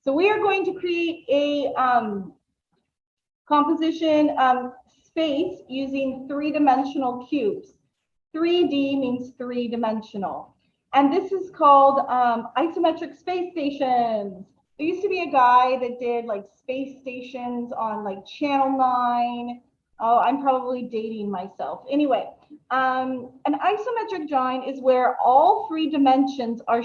So we are going to create a composition space using three-dimensional cubes. 3D means three-dimensional. And this is called isometric space stations. There used to be a guy that did like space stations on like Channel 9. Oh, I'm probably dating myself. Anyway, an isometric drawing is where all three dimensions are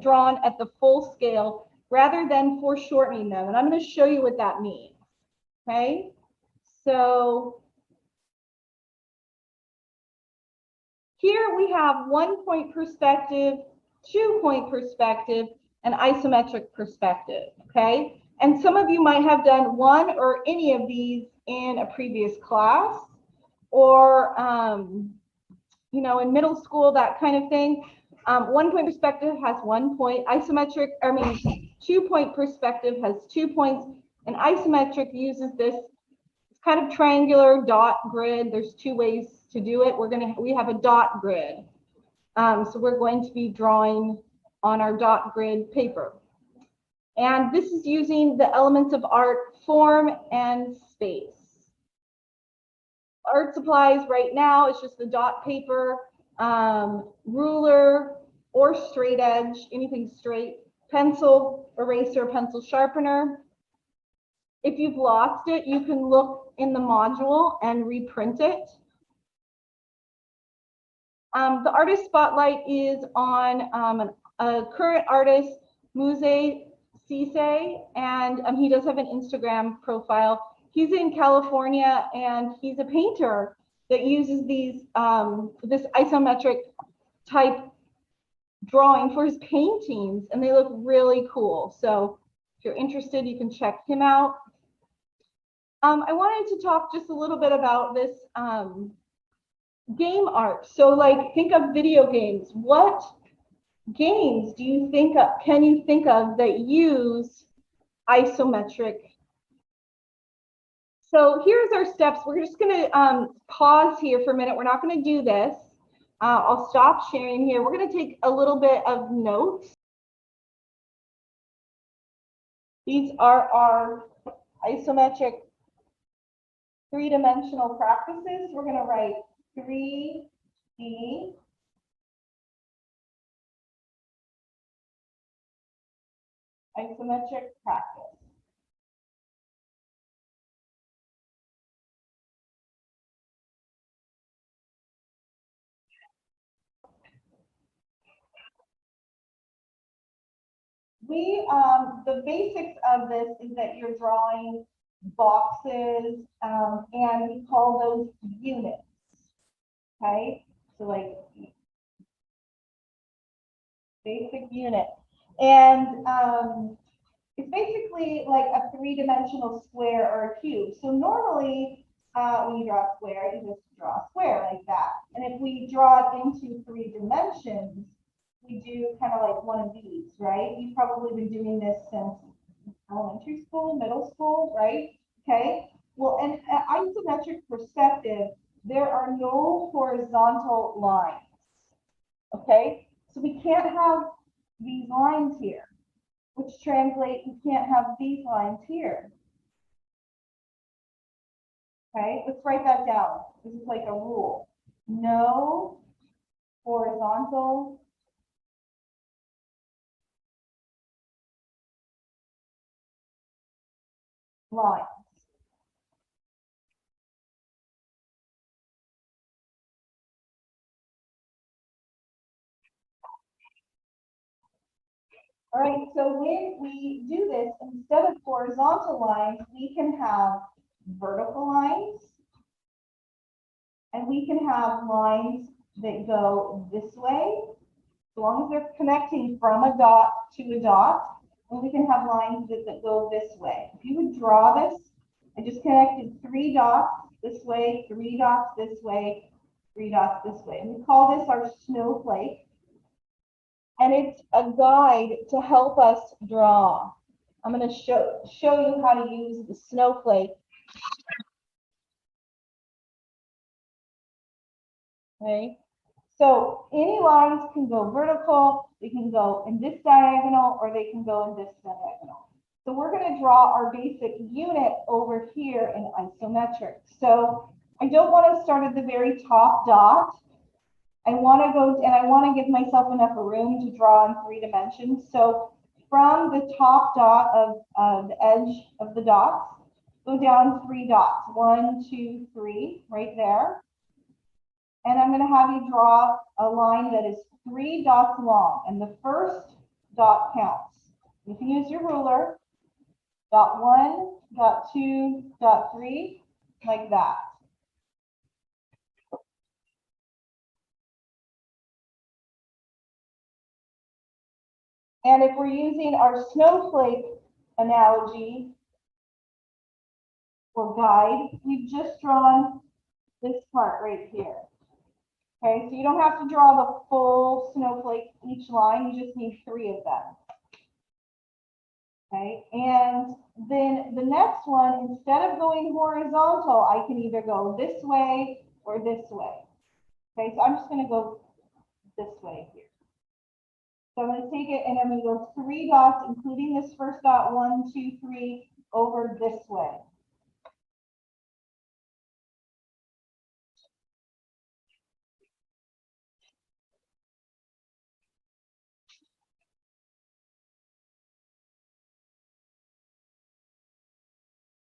drawn at the full scale rather than foreshortening them. And I'm going to show you what that means. Okay, so here we have 1-point perspective, 2-point perspective, and isometric perspective, okay? And some of you might have done one or any of these in a previous class or, you know, in middle school, that kind of thing. 1-point perspective has 1 point. 2-point perspective has 2 points, and isometric uses this kind of triangular dot grid. There's 2 ways to do it. We have a dot grid. So we're going to be drawing on our dot grid paper. And this is using the elements of art, form, and space. Art supplies right now, it's just the dot paper, ruler or straight edge, anything straight, pencil, eraser, pencil sharpener. If you've lost it, you can look in the module and reprint it. The artist spotlight is on a current artist, Muse Cisse, and he does have an Instagram profile. He's in California, and he's a painter that uses these this isometric type drawing for his paintings, and they look really cool. So if you're interested, you can check him out. I wanted to talk just a little bit about this game art. So like, think of video games. What games do you think of, can you think of that use isometric? So here's our steps. We're just going to pause here for a minute. We're not going to do this. I'll stop sharing here. We're going to take a little bit of notes. These are our isometric three-dimensional practices. We're going to write 3D isometric practice. The basics of this is that you're drawing boxes, and we call those units. Okay, so like basic unit, and it's basically like a three-dimensional square or a cube. So normally, when you draw a square, you just draw a square like that. And if we draw it into 3 dimensions, we do kind of like one of these, right? You've probably been doing this since elementary school, middle school, right? Okay. Well, in an isometric perspective, there are no horizontal lines. Okay, so we can't have these lines here, which translate, we can't have these lines here. Okay, let's write that down. This is like a rule. No horizontal lines. All right, so when we do this, instead of horizontal lines, we can have vertical lines, and we can have lines that go this way, as long as they're connecting from a dot to a dot, and we can have lines that go this way. If you would draw this, I just connected 3 dots this way, 3 dots this way, 3 dots this way. And we call this our snowflake. And it's a guide to help us draw. I'm going to show you how to use the snowflake. Okay, so any lines can go vertical, they can go in this diagonal, or they can go in this diagonal. we're going to draw our basic unit over here in isometric. So I don't want to start at the very top dot. I want to go, and I want to give myself enough room to draw in 3 dimensions. So from the top dot of the edge of the dots, go down 3 dots, 1, 2, 3, right there. And I'm going to have you draw a line that is 3 dots long, and the first dot counts. You can use your ruler, dot 1, dot 2, dot 3, like that. And if we're using our snowflake analogy or guide, we've just drawn this part right here. Okay, so you don't have to draw the full snowflake each line, you just need 3 of them. Okay, and then the next one, instead of going horizontal, I can either go this way or this way. Okay, so I'm just going to go this way here. So I'm going to take it and I'm going to go 3 dots, including this first dot, 1, 2, 3, over this way.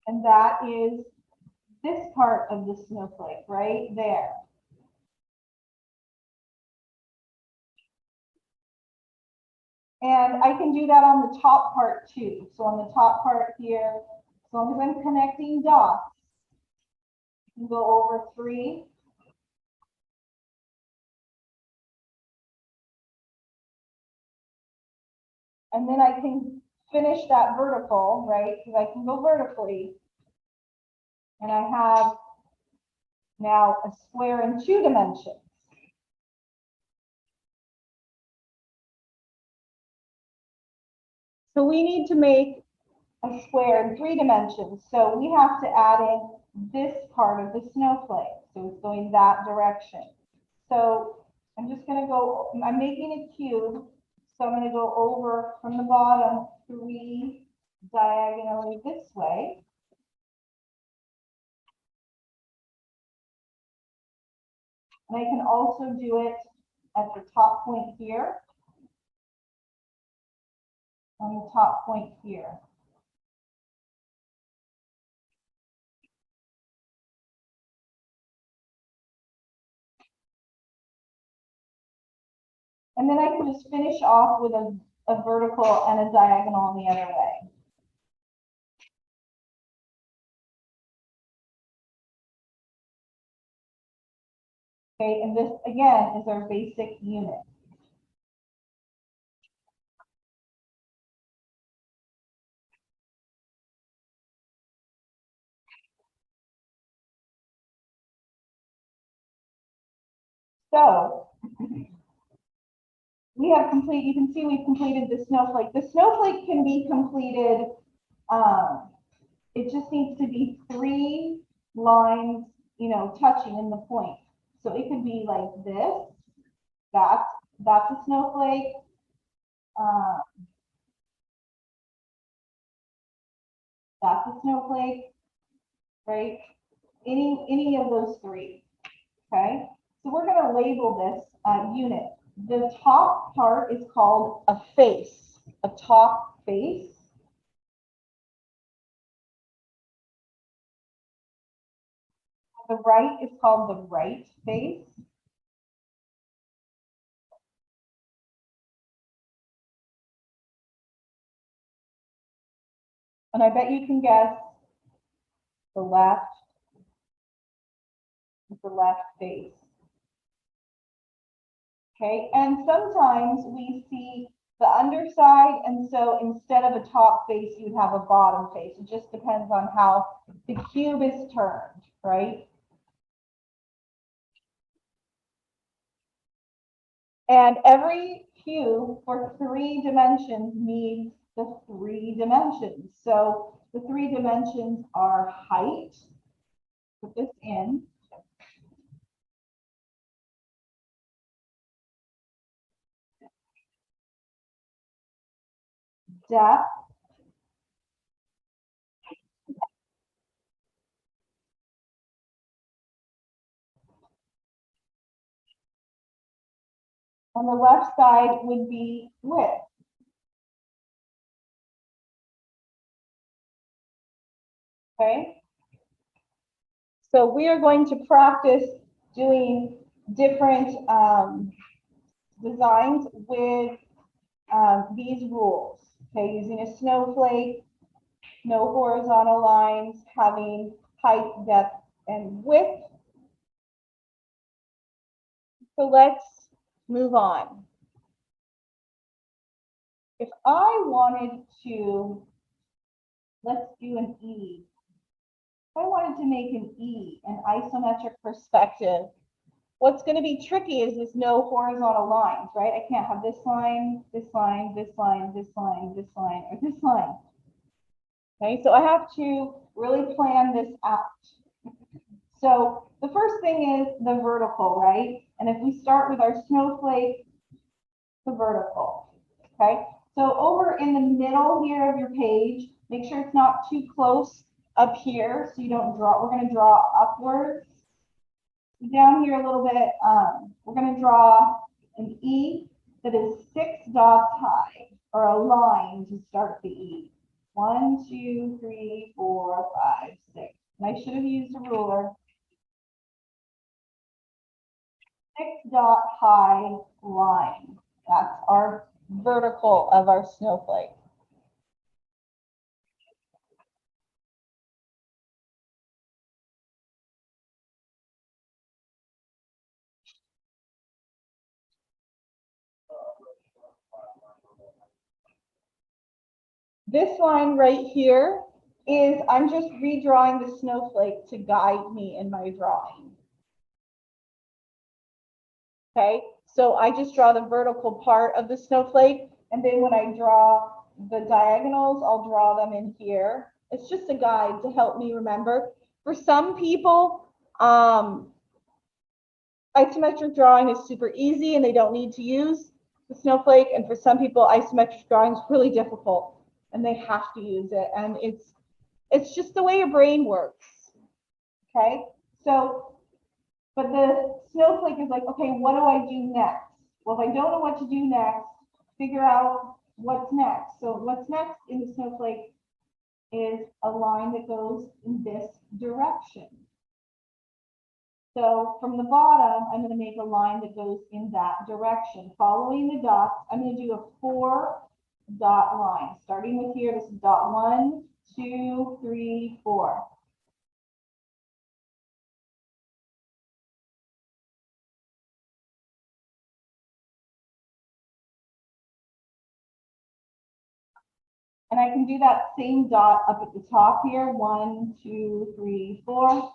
And that is this part of the snowflake right there. And I can do that on the top part too. So on the top part here, as long as I'm connecting dots, I can go over 3. And then I can finish that vertical, right? Because I can go vertically. And I have now a square in 2 dimensions. So we need to make a square in 3 dimensions. So we have to add in this part of the snowflake. So it's going that direction. So I'm just going to go, I'm making a cube. So I'm going to go over from the bottom 3 diagonally this way. And I can also do it at the top point here, on the top point here. And then I can just finish off with a vertical and a diagonal the other way. Okay, and this again is our basic unit. So we have you can see we've completed the snowflake. The snowflake can be completed, it just needs to be 3 lines, you know, touching in the point. So it could be like this, that's a snowflake. That's a snowflake, right? Any of those 3, okay? So we're going to label this unit. The top part is called a face, a top face. The right is called the right face. And I bet you can guess the left is the left face. Okay, and sometimes we see the underside, and so instead of a top face, you'd have a bottom face. It just depends on how the cube is turned, right? And every cube for 3 dimensions needs the 3 dimensions. So the 3 dimensions are height, put this in, depth, and the left side would be width. Okay? So we are going to practice doing different designs with these rules. Okay, using a snowflake, no horizontal lines, having height, depth, and width. So let's move on. If I wanted to, let's do an E. If I wanted to make an E, an isometric perspective, what's going to be tricky is there's no horizontal lines, right? I can't have this line, this line, this line, this line, this line, or this line. Okay, so I have to really plan this out. So the first thing is the vertical, right? And if we start with our snowflake, the vertical, okay? So over in the middle here of your page, make sure it's not too close up here so you don't draw. We're going to draw upwards. Down here a little bit, we're going to draw an E that is 6 dots high, or a line to start the E. 1, 2, 3, 4, 5, 6. And I should have used a ruler. 6 dot high line. That's our vertical of our snowflake. This line right here is, I'm just redrawing the snowflake to guide me in my drawing. Okay, so I just draw the vertical part of the snowflake, and then when I draw the diagonals, I'll draw them in here. It's just a guide to help me remember. For some people, isometric drawing is super easy and they don't need to use the snowflake, and for some people, isometric drawing is really difficult and they have to use it, and it's just the way your brain works. Okay, so but the snowflake is like, okay, what do I do next? Well, if I don't know what to do next, figure out what's next. So what's next in the snowflake is a line that goes in this direction. So from the bottom, I'm going to make a line that goes in that direction. Following the dots, I'm going to do a 4 dot line. Starting with here, this is dot 1, 2, 3, 4. And I can do that same dot up at the top here. 1, 2, 3, 4.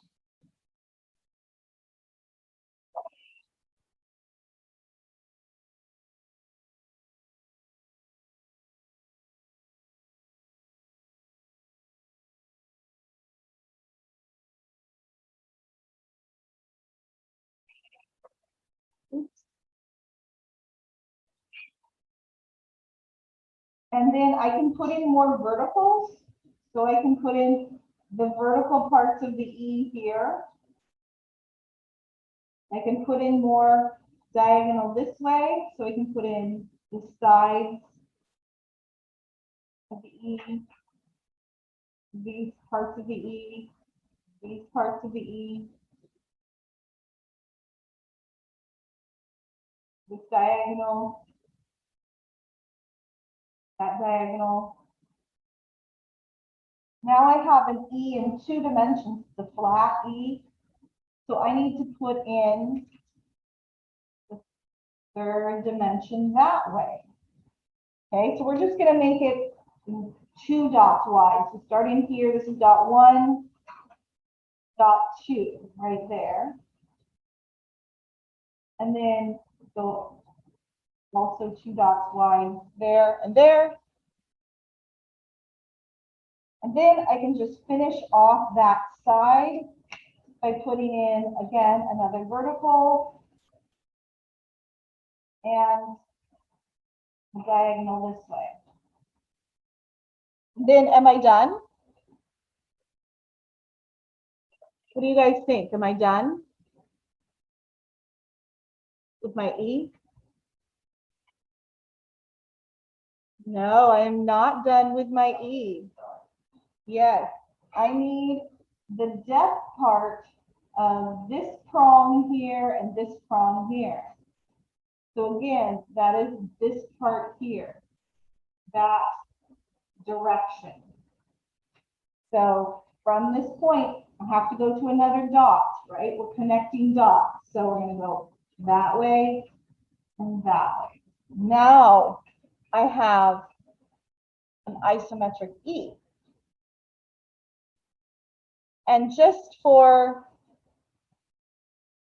And then I can put in more verticals. So I can put in the vertical parts of the E here. I can put in more diagonal this way. So I can put in the sides of the E, these parts of the E, these parts of the E, this diagonal, that diagonal. Now I have an E in 2 dimensions, the flat E. So I need to put in the 3rd dimension that way. Okay, so we're just going to make it 2 dots wide. So starting here, this is dot 1, dot 2, right there. And then go also 2 dots wide there and there. And then I can just finish off that side by putting in, again, another vertical and a diagonal this way. Then am I done? What do you guys think? Am I done with my E? No, I am not done with my E. Yes, I need the depth part of this prong here and this prong here. So again, that is this part here, that direction. So from this point, I have to go to another dot, right? We're connecting dots. So we're going to go that way and that way. Now I have an isometric E. And just to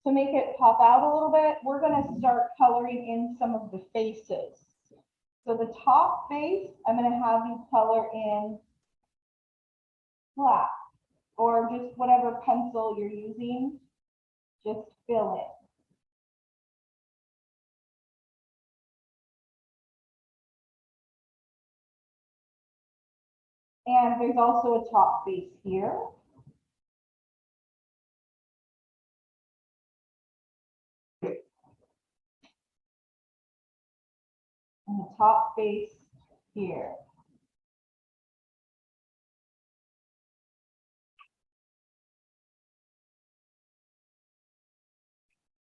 make it pop out a little bit, we're going to start coloring in some of the faces. So the top face, I'm going to have you color in black or just whatever pencil you're using, just fill it. And there's also a top face here. And the top face here.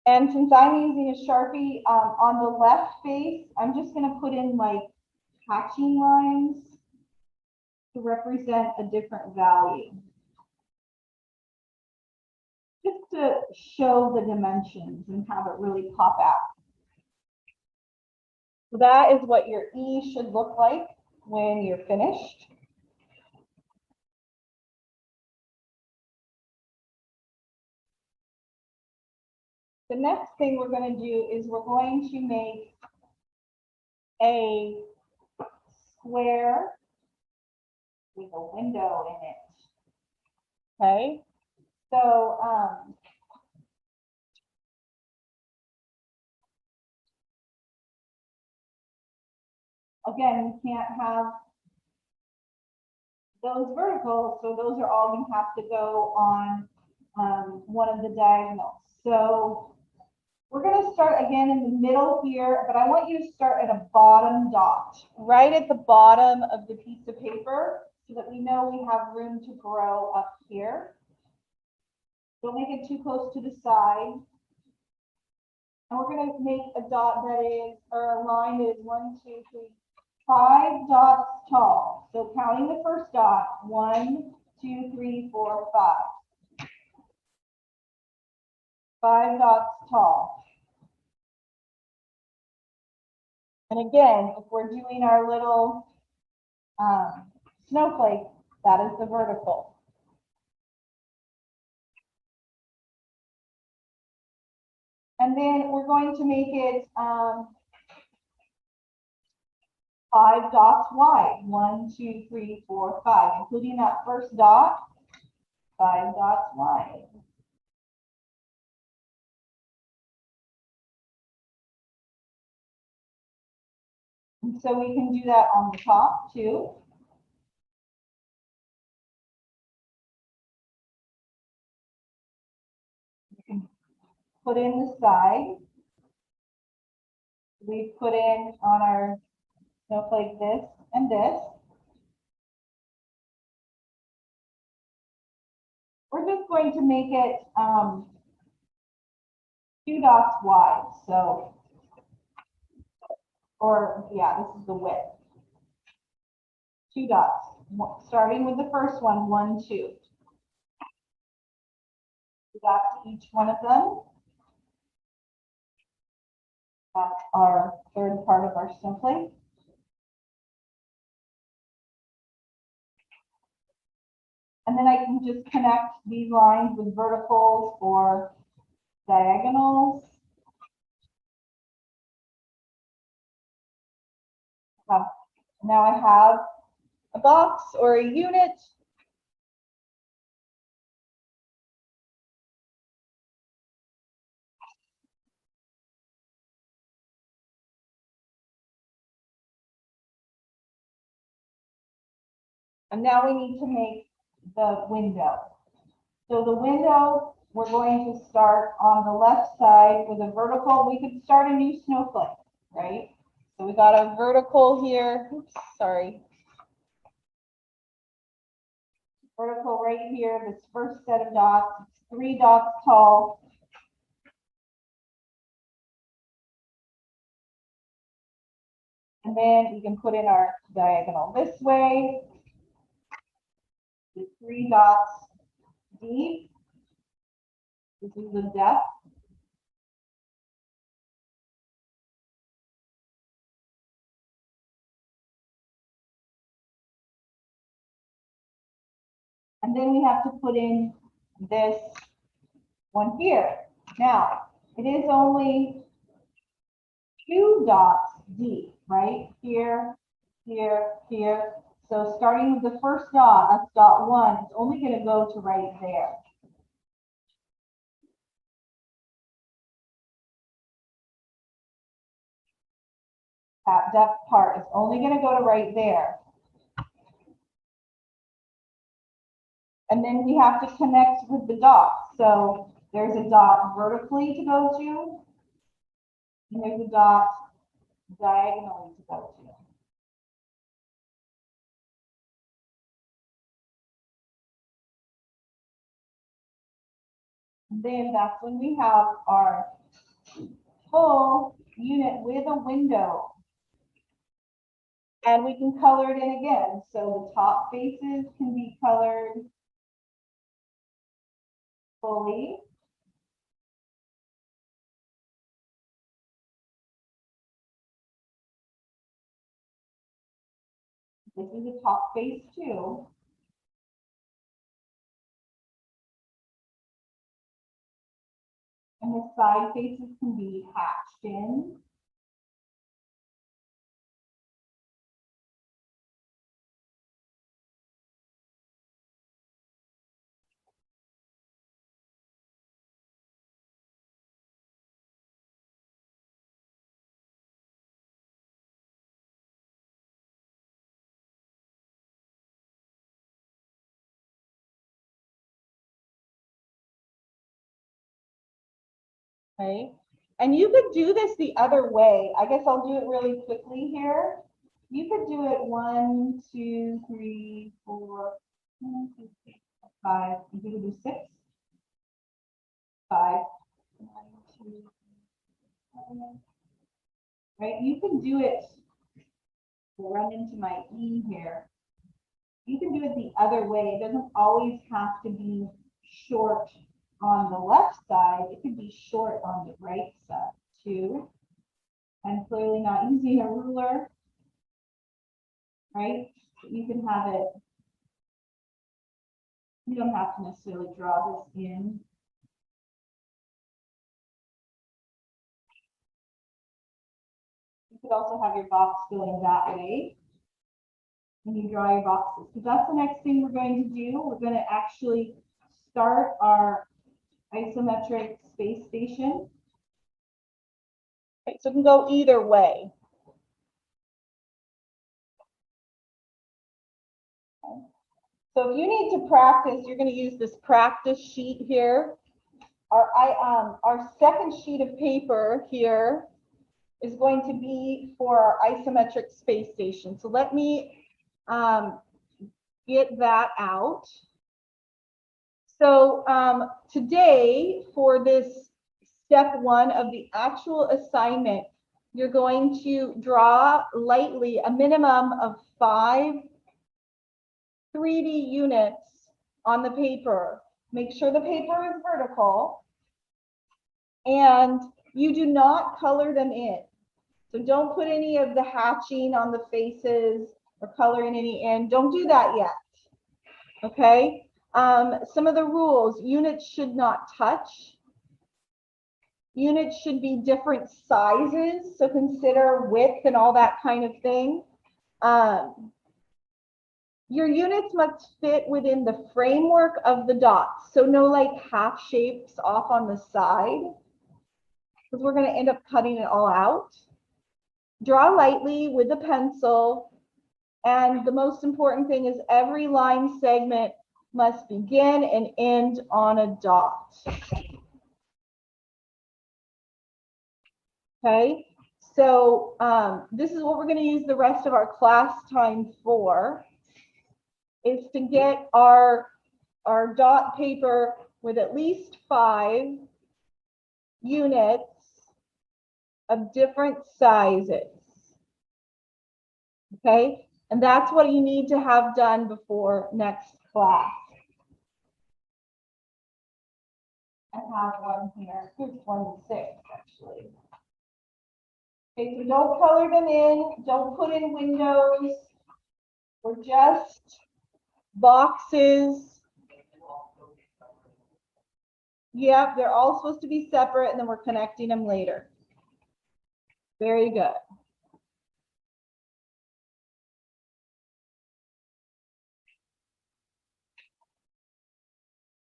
And since I'm using a Sharpie on the left face, I'm just going to put in like hatching lines to represent a different value. Just to show the dimensions and have it really pop out. So that is what your E should look like when you're finished. The next thing we're going to do is we're going to make a square with a window in it. Okay, so again, you can't have those vertical, so those are all going to have to go on one of the diagonals. So we're going to start again in the middle here, but I want you to start at a bottom dot, right at the bottom of the piece of paper, so that we know we have room to grow up here. Don't make it too close to the side. And we're going to make a dot that is, or a line that is 1, 2, 3, 5 dots tall. So counting the first dot, 1, 2, 3, 4, 5. 5 dots tall. And again, if we're doing our little snowflake, that is the vertical. And then we're going to make it 5 dots wide. 1, 2, 3, 4, 5, including that first dot, 5 dots wide. And so we can do that on the top too. You can put in the side. We put in on our snowflake this and this. We're just going to make it 2 dots wide. So, or yeah, this is the width. 2 dots, starting with the first one, 1, 2. Do that to each one of them. That's our third part of our snowflake. And then I can just connect these lines with verticals or diagonals. Now I have a box or a unit. And now we need to make the window. So the window, we're going to start on the left side with a vertical. We could start a new snowflake, right? So we got a vertical here. Oops, sorry. Vertical right here, this first set of dots. It's 3 dots tall. And then we can put in our diagonal this way. The 3 dots deep. This is the depth. And then we have to put in this one here. Now, it is only 2 dots deep, right? Here, here, here. So starting with the first dot, that's dot 1, it's only going to go to right there. That depth part is only going to go to right there. And then we have to connect with the dots. So there's a dot vertically to go to, and there's a dot diagonally to go to. And then that's when we have our full unit with a window. And we can color it in again. So the top faces can be colored fully. This is the top face too. And the side faces can be hatched in. Okay, and you could do this the other way. I guess I'll do it really quickly here. You could do it 1, 2, 3, 4, 5. You could do 6, 5, 1, 2, 7. Right? You can do it. We'll run into my E here. You can do it the other way. It doesn't always have to be short on the left side. It could be short on the right side too. I'm clearly not using a ruler, right? But you can have it. You don't have to necessarily draw this in. You could also have your box going that way when you draw your boxes. Because that's the next thing we're going to do. We're going to actually start our isometric space station. Okay, so it can go either way. Okay. So if you need to practice, you're going to use this practice sheet here. Our second sheet of paper here is going to be for our isometric space station. So let me get that out. So today, for this step 1 of the actual assignment, you're going to draw lightly a minimum of 5 3D units on the paper. Make sure the paper is vertical, and you do not color them in. So don't put any of the hatching on the faces or color in any in. Don't do that yet. Okay. Some of the rules: units should not touch. Units should be different sizes, so consider width and all that kind of thing. Your units must fit within the framework of the dots, so no like half shapes off on the side, because we're going to end up cutting it all out. Draw lightly with a pencil, and the most important thing is every line segment must begin and end on a dot. Okay, So this is what we're going to use the rest of our class time for, is to get our dot paper with at least 5 units of different sizes. Okay, and that's what you need to have done before next class. I have one here. Here's 26 actually. Okay, so don't color them in, don't put in windows, or just boxes. Yep, they're all supposed to be separate, and then we're connecting them later. Very good.